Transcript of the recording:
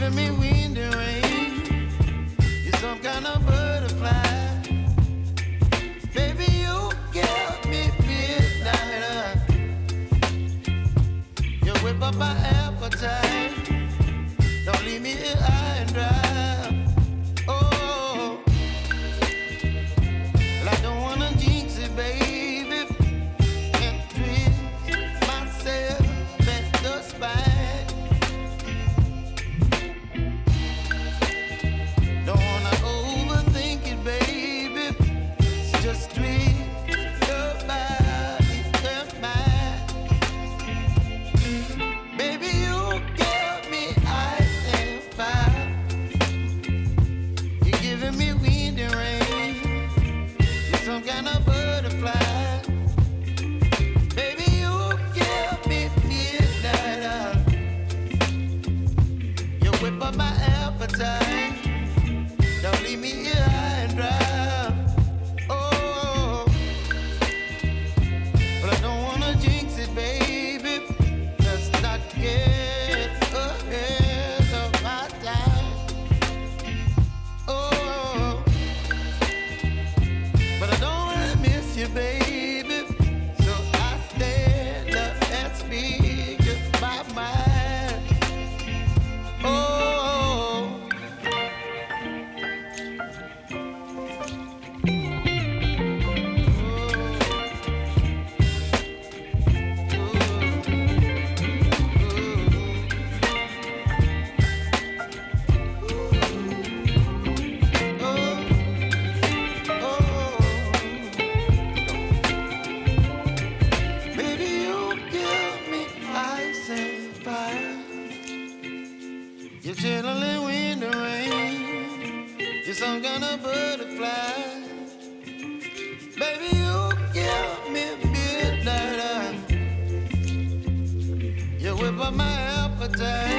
giving me wind and rain. You're some kind of butterfly. Baby, you give me midnight. You whip up my appetite. Don't leave me here high and dry. Oh, well, I don't wanna jinx it, baby. Can't twist myself at the spine. Don't wanna overthink it, baby. It's just twist your body and mine. Baby, you give me ice and fire. You're giving me wind and rain. You're some kind of butterfly. Baby, you give me midnight. You whip up my appetite. Don't leave me here high and dry. Oh, but I don't wanna jinx it, baby. Let's not get ahead of my time. Oh, but I don't wanna miss you, baby. So I stand up and speak my mind. Oh. Baby, you give me ice and fire. You're chilling wind and rain. You're some kind of butterfly. Baby, you give me midnight. You whip up my appetite.